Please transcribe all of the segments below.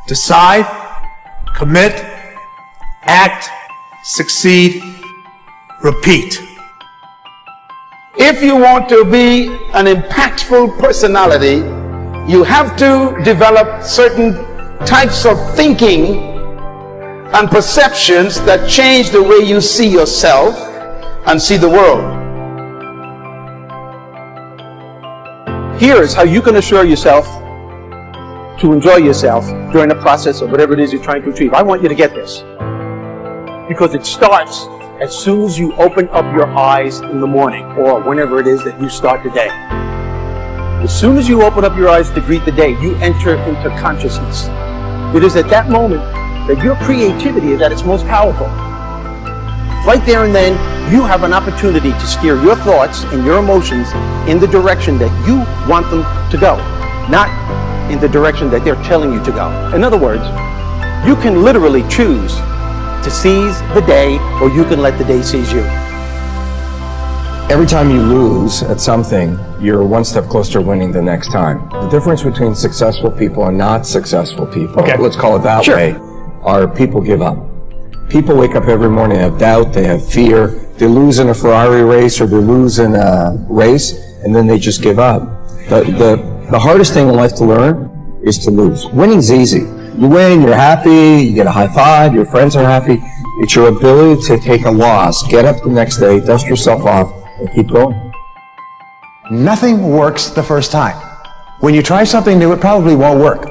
Decide, commit, act, succeed, repeat. If you want to be an impactful personality, you have to develop certain types of thinking and perceptions that change the way you see yourself and see the world. Here is how you can assure yourself to enjoy yourself during the process of whatever it is you're trying to achieve. I want you to get this, because it starts as soon as you open up your eyes in the morning, or whenever it is that you start the day. As soon as you open up your eyes to greet the day, you enter into consciousness. It is at that moment that your creativity is at its most powerful. Right there and then, you have an opportunity to steer your thoughts and your emotions in the direction that you want them to go, not in the direction that they're telling you to go. In other words, you can literally choose to seize the day, or you can let the day seize you. Every time you lose at something, you're one step closer to winning the next time. The difference between successful people and not successful people, let's call it that way, are people give up. People wake up every morning, they have doubt, they have fear, they lose in a Ferrari race or they lose in a race, and then they just give up. The hardest thing in life to learn is to lose. Winning's easy. You win, you're happy, you get a high five, your friends are happy. It's your ability to take a loss, get up the next day, dust yourself off, and keep going. Nothing works the first time. When you try something new, it probably won't work.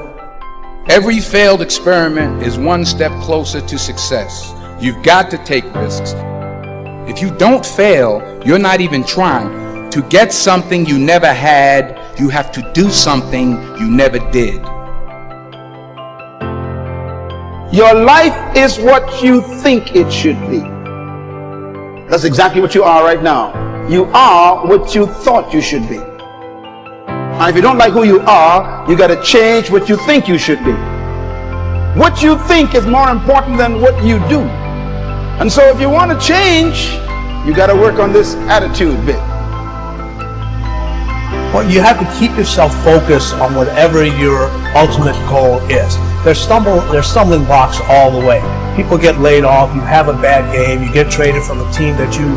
Every failed experiment is one step closer to success. You've got to take risks. If you don't fail, you're not even trying. To get something you never had, you have to do something you never did. Your life is what you think it should be. That's exactly what you are right now. You are what you thought you should be. And if you don't like who you are, you got to change what you think you should be. What you think is more important than what you do. And so if you want to change, you got to work on this attitude bit. Well, you have to keep yourself focused on whatever your ultimate goal is. There's stumbling blocks all the way. People get laid off, you have a bad game, you get traded from a team that you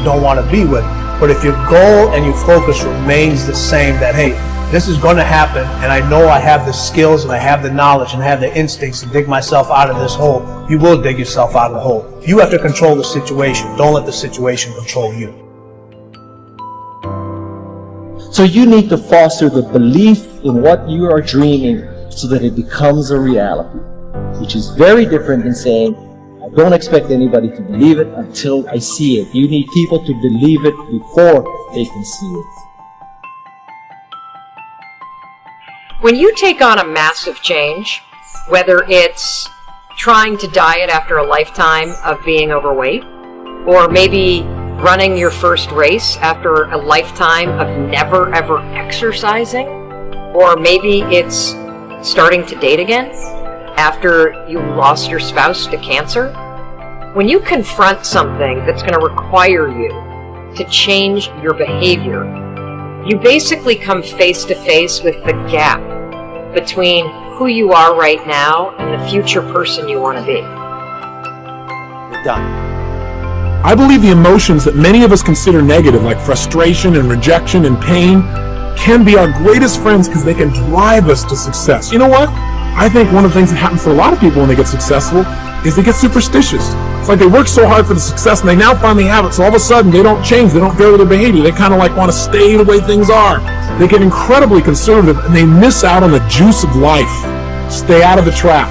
don't want to be with. But if your goal and your focus remains the same, that hey, this is going to happen, and I know I have the skills and I have the knowledge and I have the instincts to dig myself out of this hole, you will dig yourself out of the hole. You have to control the situation. Don't let the situation control you. So you need to foster the belief in what you are dreaming so that it becomes a reality, which is very different than saying, I don't expect anybody to believe it until I see it. You need people to believe it before they can see it. When you take on a massive change, whether it's trying to diet after a lifetime of being overweight, or maybe running your first race after a lifetime of never ever exercising, or maybe it's starting to date again after you lost your spouse to cancer, when you confront something that's going to require you to change your behavior, you basically come face to face with the gap between who you are right now and the future person you want to be. You're done. I believe the emotions that many of us consider negative, like frustration and rejection and pain, can be our greatest friends because they can drive us to success. You know what? I think one of the things that happens for a lot of people when they get successful is they get superstitious. It's like they work so hard for the success and they now finally have it, so all of a sudden they don't change, they don't vary their behavior, they kind of like want to stay the way things are. They get incredibly conservative and they miss out on the juice of life. Stay out of the trap.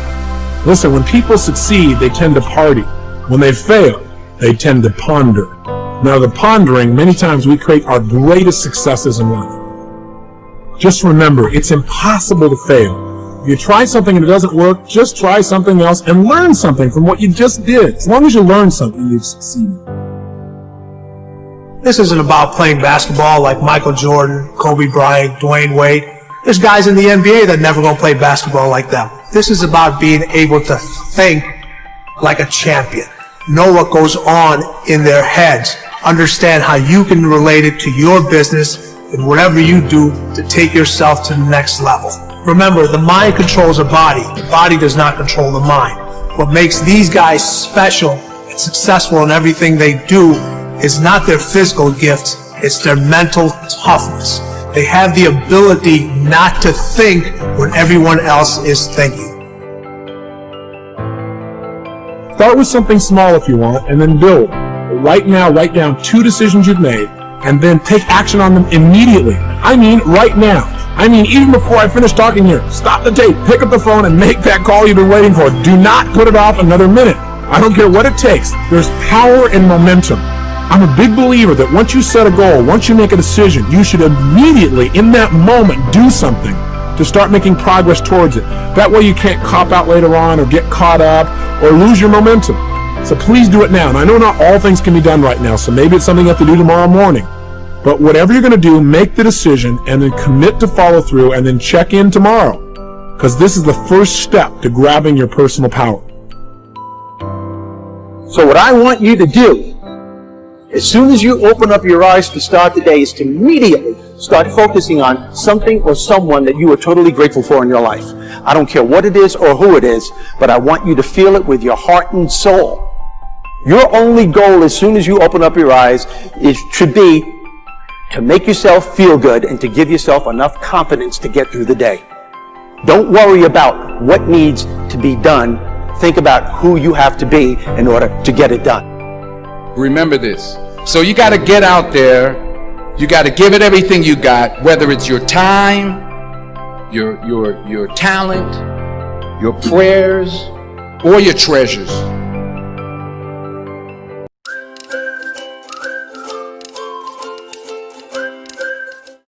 Listen, when people succeed, they tend to party. When they fail, they tend to ponder. Now the pondering, many times we create our greatest successes in life. Just remember, it's impossible to fail. If you try something and it doesn't work, just try something else and learn something from what you just did. As long as you learn something, you've succeeded. This isn't about playing basketball like Michael Jordan, Kobe Bryant, Dwayne Wade. There's guys in the NBA that never gonna play basketball like them. This is about being able to think like a champion. Know what goes on in their heads. Understand how you can relate it to your business and whatever you do to take yourself to the next level. Remember, the mind controls the body does not control the mind. What makes these guys special and successful in everything they do is not their physical gifts, it's their mental toughness. They have the ability not to think when everyone else is thinking. Start with something small if you want, and then build. But right now, write down 2 decisions you've made, and then take action on them immediately. I mean, right now. I mean, even before I finish talking here. Stop the tape, pick up the phone, and make that call you've been waiting for. Do not put it off another minute. I don't care what it takes. There's power in momentum. I'm a big believer that once you set a goal, once you make a decision, you should immediately, in that moment, do something to start making progress towards it. That way you can't cop out later on or get caught up or lose your momentum. So please do it now. And I know not all things can be done right now, so maybe it's something you have to do tomorrow morning. But whatever you're going to do, make the decision and then commit to follow through and then check in tomorrow. Because this is the first step to grabbing your personal power. So what I want you to do, as soon as you open up your eyes to start the day, is to immediately start focusing on something or someone that you are totally grateful for in your life. I don't care what it is or who it is, but I want you to feel it with your heart and soul. Your only goal as soon as you open up your eyes should be to make yourself feel good and to give yourself enough confidence to get through the day. Don't worry about what needs to be done. Think about who you have to be in order to get it done. Remember this. So you got to get out there. You got to give it everything you got, whether it's your time, your talent, your prayers, or your treasures.